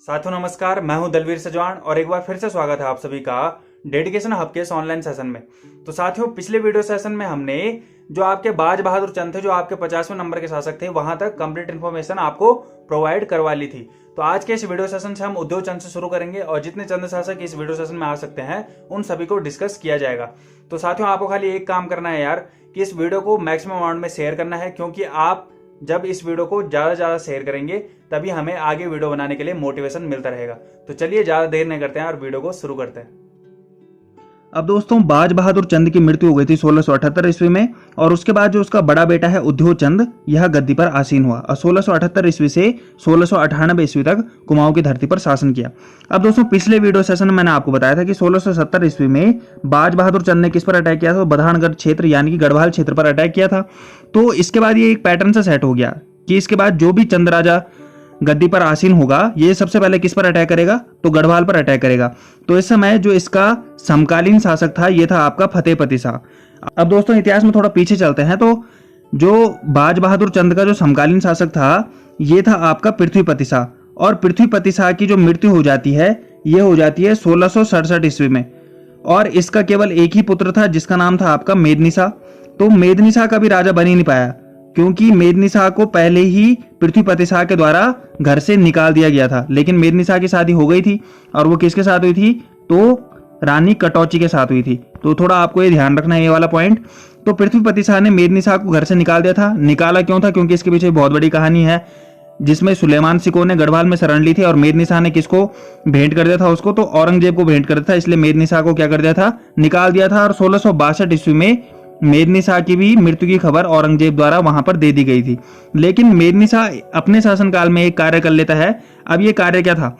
साथियों नमस्कार, मैं हूं दलवीर सजवान और एक बार फिर से स्वागत है आप सभी का डेडिकेशन हब के इस ऑनलाइन सेशन में। तो साथियों पिछले वीडियो सेशन में हमने जो आपके बाज बहादुर चंद थे, जो आपके 50वें नंबर के शासक थे, वहां तक कंप्लीट इन्फॉर्मेशन आपको प्रोवाइड करवा ली थी। तो आज के इस वीडियो सेशन से हम उद्योग चंद से शुरू करेंगे और जितने चंद शासक इस वीडियो सेशन में आ सकते हैं उन सभी को डिस्कस किया जाएगा। तो साथियों आपको खाली एक काम करना है यार कि इस वीडियो को मैक्सिमम अमाउंट में शेयर करना है, क्योंकि आप जब इस वीडियो को ज्यादा शेयर करेंगे तभी हमें आगे वीडियो बनाने के लिए मोटिवेशन मिलता रहेगा। तो चलिए ज्यादा देर नहीं करते हैं और वीडियो को शुरू करते हैं। अब दोस्तों बाज बहादुर चंद की मृत्यु हो गई थी 1678 ईस्वी में और उसके बाद जो उसका बड़ा बेटा है उद्योग चंद यह गद्दी पर आसीन हुआ और 1678 ईस्वी से 1698 ईस्वी तक कुमाऊं की धरती पर शासन किया। अब दोस्तों पिछले वीडियो सेशन में मैंने आपको बताया था कि 1670 ईस्वी में बाज बहादुर चंद ने किस पर अटैक किया था, तो बधानगढ़ क्षेत्र यानी कि गढ़वाल क्षेत्र पर अटैक किया था। तो इसके बाद ये एक पैटर्न से सेट हो गया कि इसके बाद जो भी चंद राजा गद्दी पर आसीन होगा ये सबसे पहले किस पर अटैक करेगा, तो गढ़वाल पर अटैक करेगा। तो इस समय जो इसका समकालीन शासक था ये था आपका फतेहपति शाह। अब दोस्तों इतिहास में थोड़ा पीछे चलते हैं तो जो बाज बहादुर चंद का जो समकालीन शासक था ये था आपका पृथ्वीपति शाह, और पृथ्वीपति शाह की जो मृत्यु हो जाती है ये हो जाती है 1667 ईस्वी में। और इसका केवल एक ही पुत्र था जिसका नाम था आपका मेदिनी शाह। तो मेदिनी शाह का भी राजा बन ही नहीं पाया क्योंकि मेदिनी शाह को पहले ही पृथ्वीपति शाह के द्वारा घर से निकाल दिया गया था। लेकिन मेदिनी शाह की शादी हो गई थी और वो किसके साथ हुई थी, तो रानी कटौची के साथ हुई थी। तो थोड़ा आपको ये ध्यान रखना है ये वाला पॉइंट। तो पृथ्वीपति शाह ने मेदिनी शाह को घर से निकाल दिया था। निकाला क्यों था, क्योंकि इसके पीछे बहुत बड़ी कहानी है जिसमें सुलेमान सिकोह ने गढ़वाल में शरण ली थी और मेदिनी शाह ने किसको भेंट कर दिया था, उसको तो औरंगजेब को भेंट कर दिया था। इसलिए मेदिनी शाह को क्या कर दिया था, निकाल दिया था। और 1662 ईस्वी में मेदिनी शाह की भी मृत्यु की खबर औरंगजेब द्वारा वहां पर दे दी गई थी। लेकिन मेदिनी शाह अपने शासनकाल में एक कार्य कर लेता है। अब ये कार्य क्या था,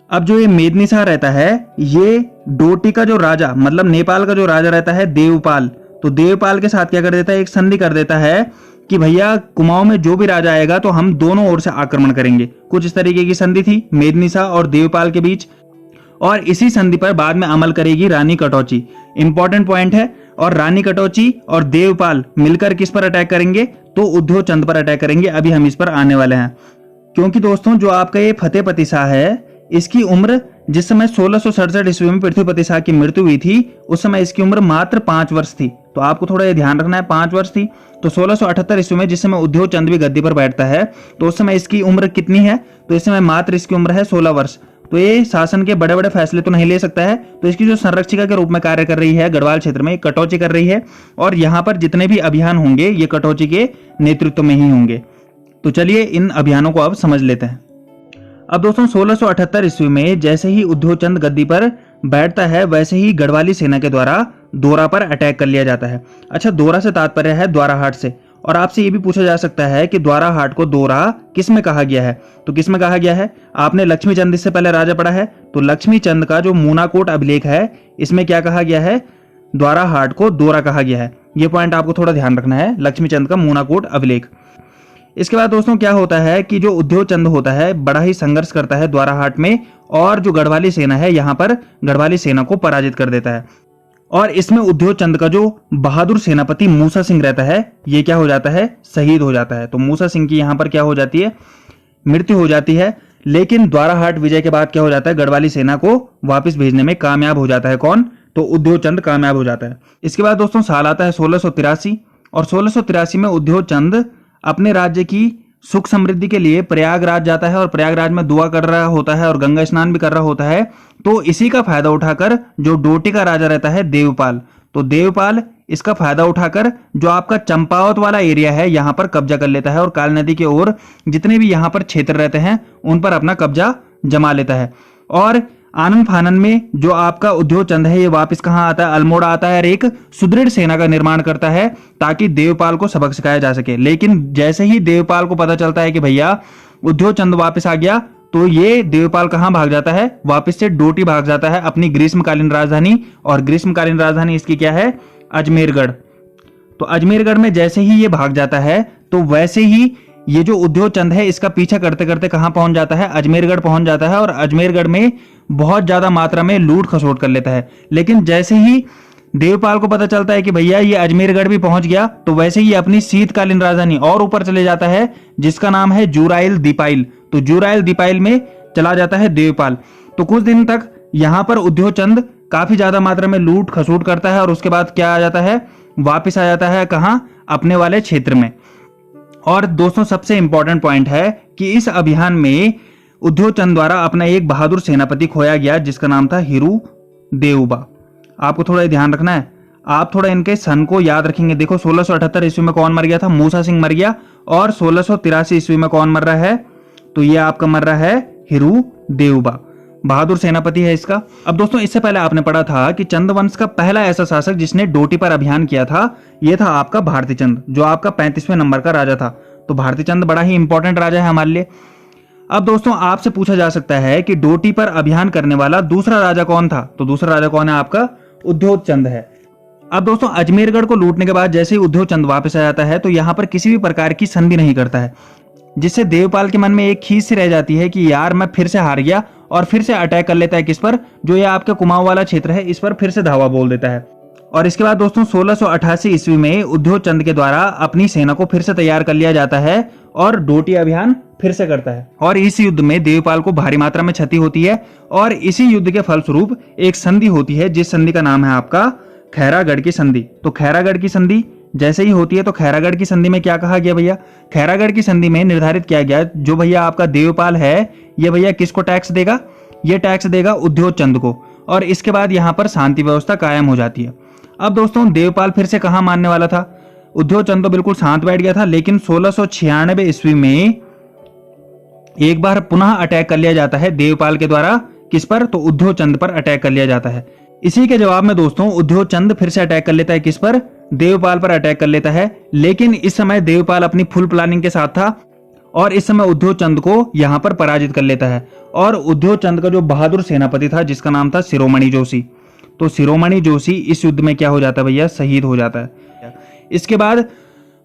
अब जो ये मेदिनी शाह रहता है ये डोटी का जो राजा मतलब नेपाल का जो राजा रहता है देवपाल, तो देवपाल के साथ क्या कर देता है, एक संधि कर देता है कि भैया कुमाऊं में जो भी राजा आएगा तो हम दोनों ओर से आक्रमण करेंगे। कुछ इस तरीके की संधि थी मेदिनी शाह और देवपाल के बीच, और इसी संधि पर बाद में अमल करेगी रानी कटौची। इंपॉर्टेंट पॉइंट है। और रानी कटौची और देवपाल मिलकर किस पर अटैक करेंगे, तो उद्योग चंद पर अटैक करेंगे। अभी हम इस पर आने वाले हैं, क्योंकि दोस्तों जो आपका ये फतेहपति शाह है इसकी उम्र जिस समय 1667 ईस्वी में पृथ्वीपति शाह की मृत्यु हुई थी उस समय इसकी उम्र मात्र 5 वर्ष थी। तो आपको थोड़ा ये ध्यान रखना है, 5 वर्ष थी। तो 1678 ईस्वी में जिस समय उद्योग चंद भी गद्दी पर बैठता है तो उस समय इसकी उम्र कितनी है, तो इस समय मात्र इसकी उम्र है 16 वर्ष। तो ये शासन के बड़े बड़े फैसले तो नहीं ले सकता है। तो इसकी जो संरक्षिका के रूप में कार्य कर रही है गढ़वाल क्षेत्र में कटौची कर रही है, और यहाँ पर जितने भी अभियान होंगे ये कटौची के नेतृत्व में ही होंगे। तो चलिए इन अभियानों को अब समझ लेते हैं। अब दोस्तों 1678 ईस्वी में जैसे ही उद्योग चंद गद्दी पर बैठता है वैसे ही गढ़वाली सेना के द्वारा दोरा पर अटैक कर लिया जाता है। अच्छा, दोरा से तात्पर्य है द्वाराहाट से। और आपसे ये भी पूछा जा सकता है कि द्वाराहाट को दोरा किस में कहा गया है, तो किस में कहा गया है, आपने लक्ष्मी चंद इससे पहले राजा पढ़ा है तो लक्ष्मी चंद का जो मूनाकोट अभिलेख है इसमें क्या कहा गया है, द्वाराहाट को दोरा कहा गया है। ये पॉइंट आपको थोड़ा ध्यान रखना है, लक्ष्मी चंद का मूनाकोट अभिलेख। इसके बाद दोस्तों क्या होता है कि जो उद्योग चंद होता है बड़ा ही संघर्ष करता है द्वाराहाट में, और जो गढ़वाली सेना है यहाँ पर गढ़वाली सेना को पराजित कर देता है। और इसमें उद्योग चंद का जो बहादुर सेनापति मूसा सिंह रहता है ये क्या हो जाता है, शहीद हो जाता है। तो मूसा सिंह की यहाँ पर क्या हो जाती है, मृत्यु हो जाती है। लेकिन द्वाराहाट विजय के बाद क्या हो जाता है, गढ़वाली सेना को वापस भेजने में कामयाब हो जाता है। कौन, तो उद्योग चंद कामयाब हो जाता है। इसके बाद दोस्तों साल आता है 1683 और 1683 में उद्योग चंद अपने राज्य की सुख समृद्धि के लिए प्रयागराज जाता है और प्रयागराज में दुआ कर रहा होता है और गंगा स्नान भी कर रहा होता है। तो इसी का फायदा उठाकर जो डोटी का राजा रहता है देवपाल, तो देवपाल इसका फायदा उठाकर जो आपका चंपावत वाला एरिया है यहाँ पर कब्जा कर लेता है और काल नदी के ओर जितने भी यहाँ पर क्षेत्र रहते हैं उन पर अपना कब्जा जमा लेता है। और आनंद फानन में जो आपका उद्योग चंद है ये वापस कहाँ आता है, अल्मोड़ा आता है और एक सुदृढ़ सेना का निर्माण करता है ताकि देवपाल को सबक सिखाया जा सके। लेकिन जैसे ही देवपाल को पता चलता है कि भैया उद्योग चंद वापस आ गया तो ये देवपाल कहाँ भाग जाता है, वापस से डोटी भाग जाता है अपनी ग्रीष्मकालीन राजधानी। और ग्रीष्मकालीन राजधानी इसकी क्या है, अजमेरगढ़। तो अजमेरगढ़ में जैसे ही ये भाग जाता है तो वैसे ही ये जो उद्योग चंद है इसका पीछा करते करते कहां पहुंच जाता है, अजमेरगढ़ पहुंच जाता है। और अजमेरगढ़ में बहुत ज्यादा मात्रा में लूट खसोट कर लेता है। लेकिन जैसे ही देवपाल को पता चलता है कि भैया ये अजमेरगढ़ भी पहुंच गया तो वैसे ही अपनी शीतकालीन राजधानी और ऊपर चले जाता है जिसका नाम है जुराइल दीपाइल। तो जुराइल दीपाइल में चला जाता है देवपाल। तो कुछ दिन तक यहाँ पर उद्योग चंद काफी ज्यादा मात्रा में लूट खसूट करता है और उसके बाद क्या आ जाता है, वापिस आ जाता है कहाँ, अपने वाले क्षेत्र में। और दोस्तों सबसे इंपॉर्टेंट पॉइंट है कि इस अभियान में उद्योग चंद द्वारा अपना एक बहादुर सेनापति खोया गया जिसका नाम था हिरू देवबा। आपको थोड़ा ध्यान रखना है, आप थोड़ा इनके सन को याद रखेंगे। देखो 1678 ईस्वी में कौन मर गया था, मूसा सिंह मर गया, और 1683 ईस्वी में कौन मर रहा है, तो ये आपका मर रहा है हिरू देवबा, बहादुर सेनापति है इसका। अब दोस्तों इससे पहले आपने पढ़ा था कि चंद वंश का पहला ऐसा शासक जिसने डोटी पर अभियान किया था, यह था आपका भारती चंद, जो आपका 35वें नंबर का राजा था। तो भारती चंद बड़ा ही इंपॉर्टेंट राजा है हमारे लिए। अब दोस्तों आपसे पूछा जा सकता है कि डोटी पर अभियान करने वाला दूसरा राजा कौन था, तो दूसरा राजा कौन है, आपका उद्योग चंद है। अब दोस्तों अजमेरगढ़ को लूटने के बाद जैसे ही उद्योग चंद वापस आ जाता है तो यहाँ पर किसी भी प्रकार की संधि नहीं करता है, जिससे देवपाल के मन में एक खींच सी रह जाती है कि यार मैं फिर से हार गया, और फिर से अटैक कर लेता है किस पर, जो ये आपका कुमाऊं वाला क्षेत्र है, इस पर फिर से धावा बोल देता है। और इसके बाद दोस्तों 1688 ईस्वी में उद्योग चंद के द्वारा अपनी सेना को फिर से तैयार कर लिया जाता है और डोटी अभियान फिर से करता है। और इस युद्ध में देवपाल को भारी मात्रा में क्षति होती है और इसी युद्ध के फलस्वरूप एक संधि होती है जिस संधि का नाम है आपका खैरागढ़ की संधि। तो खैरागढ़ की संधि जैसे ही होती है तो खैरागढ़ की संधि में क्या कहा गया भैया, खैरागढ़ की संधि में निर्धारित किया गया जो भैया आपका देवपाल है ये भैया किसको टैक्स देगा, ये टैक्स देगा उद्योग चंद को, और इसके बाद यहाँ पर शांति व्यवस्था कायम हो जाती है। अब दोस्तों देवपाल फिर से कहाँ मानने वाला था, उद्योग चंद तो बिल्कुल शांत बैठ गया था, लेकिन 1696 ईस्वी में एक बार पुनः अटैक कर लिया जाता है देवपाल के द्वारा, किस पर, तो उद्योग चंद पर अटैक कर लिया जाता है। इसी के जवाब में दोस्तों उद्योग चंद फिर से अटैक कर लेता है, किस पर, देवपाल पर अटैक कर लेता है। लेकिन इस समय देवपाल अपनी फुल प्लानिंग के साथ था और इस समय उद्योग चंद को यहाँ पर पराजित कर लेता है। और उद्योग चंद का जो बहादुर सेनापति था जिसका नाम था शिरोमणि जोशी, तो शिरोमणि जोशी इस युद्ध में क्या हो जाता है भैया, शहीद हो जाता है। इसके बाद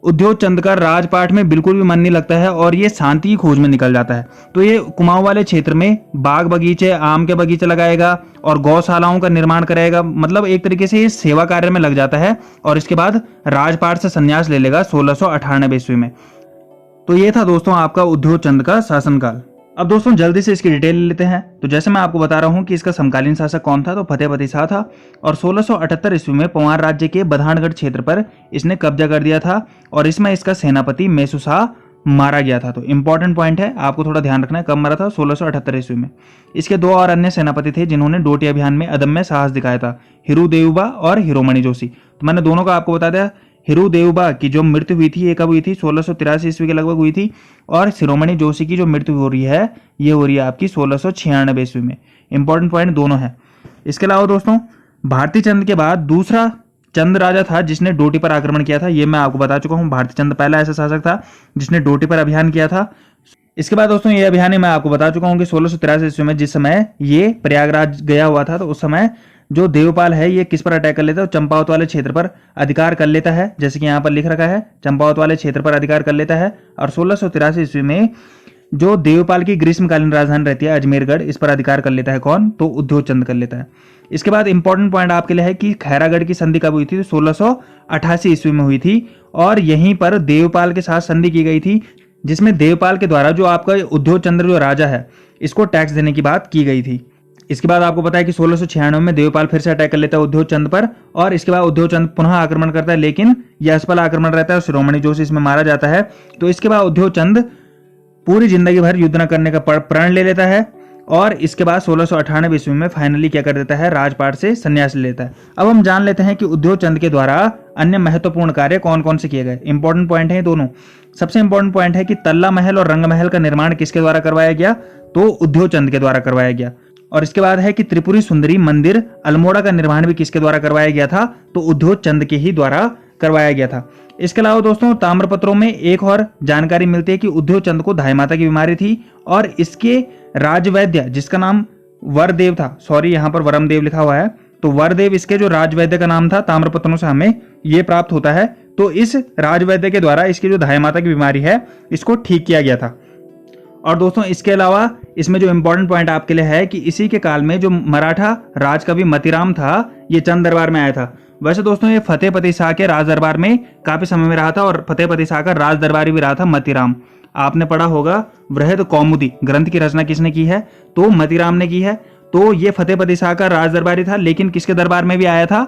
उद्योग चंद का राजपाट में बिल्कुल भी मन नहीं लगता है और ये शांति की खोज में निकल जाता है। तो ये कुमाऊं वाले क्षेत्र में बाग बगीचे, आम के बगीचे लगाएगा और गौशालाओं का निर्माण करेगा, मतलब एक तरीके से ये सेवा कार्य में लग जाता है। और इसके बाद राजपाट से संन्यास ले लेगा 1698 ईस्वी में। तो ये था दोस्तों आपका उद्योग चंद का शासनकाल। अब दोस्तों जल्दी से इसकी डिटेल ले लेते हैं। तो जैसे मैं आपको बता रहा हूँ कि इसका समकालीन शासक कौन था, तो फतेहपति शाह था और 1678 ईस्वी में पवार राज्य के बधानगढ़ क्षेत्र पर इसने कब्जा कर दिया था और इसमें इसका सेनापति मेसू शाह मारा गया था। तो इंपॉर्टेंट पॉइंट है, आपको थोड़ा ध्यान रखना है, कब मरा था, 1678 ईस्वी में। इसके दो और अन्य सेनापति थे जिन्होंने डोटी अभियान में अदम्य साहस दिखाया था, हिरू देवबा और हिरोमणि जोशी। तो मैंने दोनों का आपको बता दिया। हिरू देवबा की जो मृत्यु हुई थी ये कब हुई थी, 1683 ईस्वी के लगभग हुई थी, और शिरोमणि जोशी की जो मृत्यु हो रही है ये हो रही है आपकी 1696 ईस्वी में। इंपॉर्टेंट पॉइंट दोनों है। इसके अलावा दोस्तों भारती चंद के बाद दूसरा चंद राजा था जिसने डोटी पर आक्रमण किया था, ये मैं आपको बता चुका हूँ। भारती चंद पहला ऐसा शासक था जिसने डोटी पर अभियान किया था। इसके बाद दोस्तों ये अभियान मैं आपको बता चुका हूँ कि 1683 ईस्वी में जिस समय ये प्रयागराज गया हुआ था तो उस समय जो देवपाल है ये किस पर अटैक कर लेता है, चंपावत वाले क्षेत्र पर अधिकार कर लेता है, जैसे कि यहाँ पर लिख रखा है, चंपावत वाले क्षेत्र पर अधिकार कर लेता है। और 1683 ईस्वी में जो देवपाल की ग्रीष्मकालीन राजधानी रहती है अजमेरगढ़, इस पर अधिकार कर लेता है कौन, तो उद्योग चंद कर लेता है। इसके बाद इंपॉर्टेंट पॉइंट आपके लिए है कि खैरागढ़ की संधि कब हुई थी, 1688 ईस्वी में हुई थी और यहीं पर देवपाल के साथ संधि की गई थी, जिसमें देवपाल के द्वारा जो आपका उद्योग चंद्र जो राजा है इसको टैक्स देने की बात की गई थी। इसके बाद आपको पता है कि 1696 में देवपाल फिर से अटैक कर लेता है उद्योग चंद पर और इसके बाद उद्योग चंद पुनः आक्रमण करता है, लेकिन यह असफल आक्रमण रहता है और शिरोमणि जोशी इसमें मारा जाता है। तो इसके बाद उद्योग चंद पूरी जिंदगी भर युद्ध न करने का प्रण ले लेता है और इसके बाद 1698 ईस्वी में फाइनली क्या कर देता है, राजपाट से संन्यास ले लेता है। अब हम जान लेते हैं कि उद्योग चंद के द्वारा अन्य महत्वपूर्ण कार्य कौन कौन से किए गए। इंपॉर्टेंट पॉइंट है दोनों। सबसे इंपॉर्टेंट पॉइंट है कि तल्ला महल और रंग महल का निर्माण किसके द्वारा करवाया गया, तो उद्योग चंद के द्वारा करवाया गया। और इसके बाद है कि त्रिपुरी सुंदरी मंदिर अल्मोड़ा का निर्माण भी किसके द्वारा करवाया गया था, तो उद्योग चंद के ही द्वारा करवाया गया था। इसके अलावा दोस्तों ताम्रपत्रों में एक और जानकारी मिलती है कि उद्योग चंद को धाई माता की बीमारी थी और इसके राजवैद्य जिसका नाम वरदेव था, सॉरी यहाँ पर वरमदेव लिखा हुआ है, तो वरदेव इसके जो राजवैद्य का नाम था, ताम्रपत्रों से हमें ये प्राप्त होता है। तो इस राजवैद्य के द्वारा इसकी जो धाई माता की बीमारी है इसको ठीक किया गया था। और दोस्तों इसके अलावा इसमें जो इंपॉर्टेंट पॉइंट आपके लिए है कि इसी के काल में जो मराठा राजकवि मतीराम था ये चंद दरबार में आया था। वैसे दोस्तों ये फतेहपति शाह के राज दरबार में काफी समय में रहा था और फतेहपति शाह का राज दरबारी भी रहा था मतीराम। आपने पढ़ा होगा वृहद कौमुदी ग्रंथ की रचना किसने की है? तो मतीराम ने की है। तो ये फतेहपति शाह का राज दरबारी था, लेकिन किसके दरबार में भी आया था?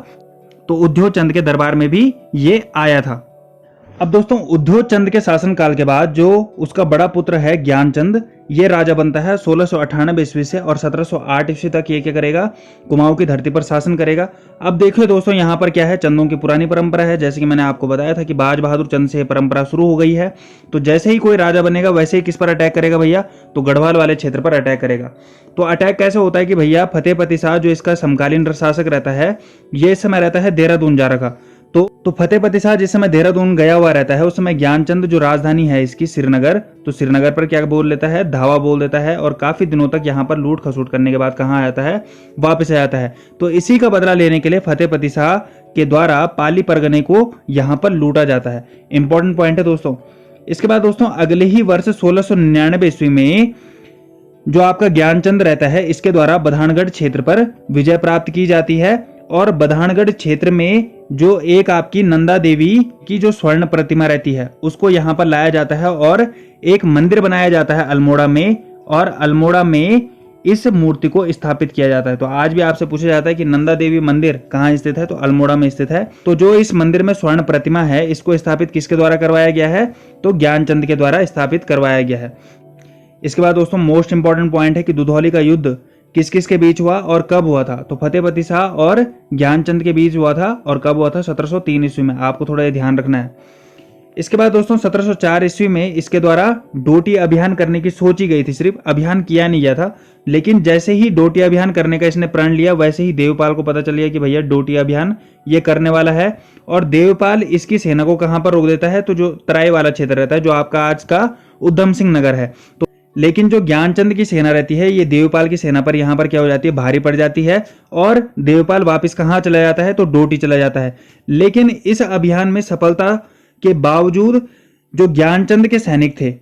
तो उद्योग चंद के दरबार में भी ये आया था। अब दोस्तों उद्योग चंद के शासनकाल के बाद जो उसका बड़ा पुत्र है ज्ञानचंद, ये राजा बनता है 1698 ईस्वी से, और 1708 ईस्वी तक ये क्या करेगा? कुमाऊं की धरती पर शासन करेगा। अब देखिए दोस्तों यहाँ पर क्या है, चंदों की पुरानी परंपरा है। जैसे कि मैंने आपको बताया था कि बाज बहादुर चंद से परंपरा शुरू हो गई है। तो जैसे ही कोई राजा बनेगा वैसे ही किस पर अटैक करेगा भैया? तो गढ़वाल वाले क्षेत्र पर अटैक करेगा। तो अटैक कैसे होता है कि भैया फतेहपति शाह जो इसका समकालीन शासक रहता है, ये इस समय रहता है देहरादून जा रखा। तो फतेहपति शाह जिस समय देहरादून गया हुआ रहता है, उस समय ज्ञानचंद जो राजधानी है इसकी श्रीनगर, तो श्रीनगर पर क्या बोल लेता है? धावा बोल देता है, और काफी दिनों तक यहाँ पर लूट खसूट करने के बाद कहाँ आता है? वापस आ जाता है। तो इसी का बदला लेने के लिए फतेहपति शाह के द्वारा पाली परगने को यहाँ पर लूटा जाता है। इंपॉर्टेंट पॉइंट है दोस्तों। इसके बाद दोस्तों अगले ही वर्ष 1699 ईस्वी में जो आपका ज्ञानचंद रहता है, इसके द्वारा बधानगढ़ क्षेत्र पर विजय प्राप्त की जाती है, और बधानगढ़ क्षेत्र में जो एक आपकी नंदा देवी की जो स्वर्ण प्रतिमा रहती है उसको यहाँ पर लाया जाता है, और एक मंदिर बनाया जाता है अल्मोड़ा में, और अल्मोड़ा में इस मूर्ति को स्थापित किया जाता है। तो आज भी आपसे पूछा जाता है कि नंदा देवी मंदिर कहाँ स्थित है? तो अल्मोड़ा में स्थित है। तो जो इस मंदिर में स्वर्ण प्रतिमा है, इसको स्थापित किसके द्वारा करवाया गया है? तो ज्ञानचंद के द्वारा स्थापित करवाया गया है। इसके बाद दोस्तों मोस्ट इंपॉर्टेंट पॉइंट है कि दुधौली का युद्ध किस किस के बीच हुआ और कब हुआ था? तो फतेहपति शाह और ज्ञानचंद के बीच हुआ था, और कब हुआ था? 1703 ईस्वी में। आपको थोड़ा ये ध्यान रखना है। इसके बाद दोस्तों 1704 ईस्वी में इसके द्वारा डोटी अभियान करने की सोची गई थी, सिर्फ अभियान किया नहीं गया था। लेकिन जैसे ही डोटी अभियान करने का इसने प्रण लिया, वैसे ही देवपाल को पता चल गया कि भैया डोटी अभियान ये करने वाला है, और देवपाल इसकी सेना को कहां पर रोक देता है? तो जो तराई वाला क्षेत्र रहता है, जो आपका आज का उधम सिंह नगर है। तो लेकिन जो ज्ञानचंद की सेना रहती है, ये देवपाल की सेना पर यहाँ पर क्या हो जाती है? भारी पड़ जाती है, और देवपाल वापस कहाँ चला जाता है? तो डोटी चला जाता है। लेकिन इस अभियान में सफलता के बावजूद जो ज्ञानचंद के सैनिक थे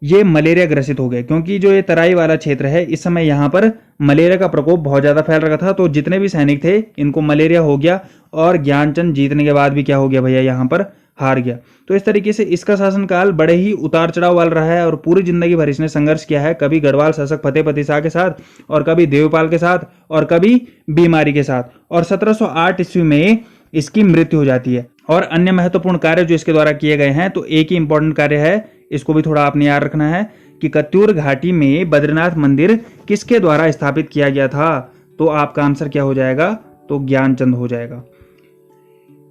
ये मलेरिया ग्रसित हो गए, क्योंकि जो ये तराई वाला क्षेत्र है इस समय यहाँ पर मलेरिया का प्रकोप बहुत ज्यादा फैल रहा था। तो जितने भी सैनिक थे इनको मलेरिया हो गया, और ज्ञानचंद जीतने के बाद भी क्या हो गया भैया? यहाँ पर हार गया। तो इस तरीके से इसका शासनकाल बड़े ही उतार चढ़ाव वाला रहा है, और पूरी जिंदगी भर इसने संघर्ष किया है, कभी गढ़वाल शासक फतेहपति शाह के साथ, और कभी देवपाल के साथ, और कभी बीमारी के साथ। और 1708 ईस्वी में इसकी मृत्यु हो जाती है। और अन्य महत्वपूर्ण कार्य जो इसके द्वारा किए गए हैं, तो एक ही इंपॉर्टेंट कार्य है, इसको भी थोड़ा आपने याद रखना है कि कत्यूर घाटी में बद्रीनाथ मंदिर किसके द्वारा स्थापित किया गया था? तो आपका आंसर क्या हो जाएगा? तो ज्ञानचंद हो जाएगा।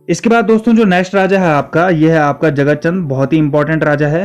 इसके बाद दोस्तों जो नेक्स्ट राजा है आपका, यह है आपका जगतचंद। बहुत ही इंपॉर्टेंट राजा है।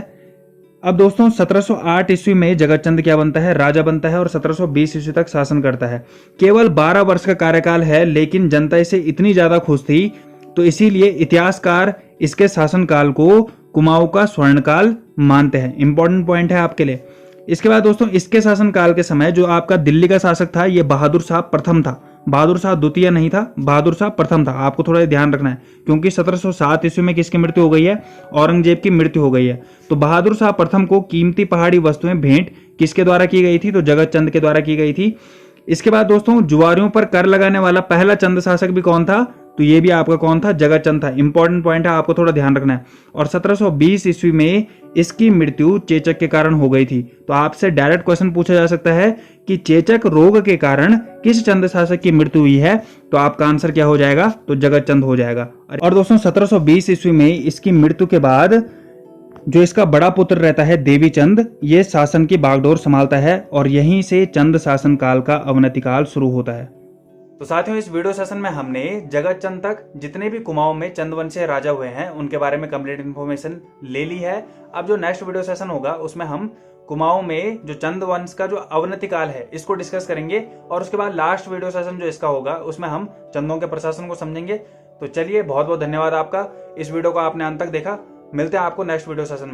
अब दोस्तों 1708 ईस्वी में जगतचंद क्या बनता है? राजा बनता है, और 1720 ईस्वी तक शासन करता है। केवल 12 वर्ष का कार्यकाल है, लेकिन जनता इसे इतनी ज्यादा खुश थी, तो इसीलिए इतिहासकार इसके शासनकाल को कुमाऊं का स्वर्णकाल मानते हैं। इंपॉर्टेंट पॉइंट है आपके लिए। इसके बाद दोस्तों इसके शासनकाल के समय जो आपका दिल्ली का शासक था, ये बहादुर शाह प्रथम था। बहादुर शाह द्वितीय नहीं था, बहादुर शाह प्रथम था। आपको थोड़ा ध्यान रखना है, क्योंकि 1707 ईस्वी में किसकी मृत्यु हो गई है? औरंगजेब की मृत्यु हो गई है। तो बहादुर शाह प्रथम को कीमती पहाड़ी वस्तुएं भेंट किसके द्वारा की गई थी? तो जगतचंद के द्वारा की गई थी। इसके बाद दोस्तों जुआरियों पर कर लगाने वाला पहला चंद शासक भी कौन था? तो ये भी आपका कौन था? जगतचंद था। इंपॉर्टेंट पॉइंट है, आपको थोड़ा ध्यान रखना है। और 1720 ईस्वी में इसकी मृत्यु चेचक के कारण हो गई थी। तो आपसे डायरेक्ट क्वेश्चन पूछा जा सकता है कि चेचक रोग के कारण किस चंद शासक की मृत्यु हुई है? तो आपका आंसर क्या हो जाएगा? तो जगतचंद हो जाएगा। और दोस्तों 1720 ईस्वी में इसकी मृत्यु के बाद जो इसका बड़ा पुत्र रहता है देवीचंद, ये शासन की बागडोर संभालता है, और यहीं से चंद शासन काल का अवनति काल शुरू होता है। तो साथियों इस वीडियो सेशन में हमने जगतचंद तक जितने भी कुमाऊं में चंदवंशीय राजा हुए हैं उनके बारे में कंप्लीट इन्फॉर्मेशन ले ली है। अब जो नेक्स्ट वीडियो सेशन होगा उसमें हम कुमाऊं में जो चंद वंश का जो अवनति काल है इसको डिस्कस करेंगे, और उसके बाद लास्ट वीडियो सेशन जो इसका होगा उसमें हम चंदों के प्रशासन को समझेंगे। तो चलिए बहुत बहुत धन्यवाद आपका, इस वीडियो को आपने अंत तक देखा। मिलते हैं आपको नेक्स्ट वीडियो सेशन में।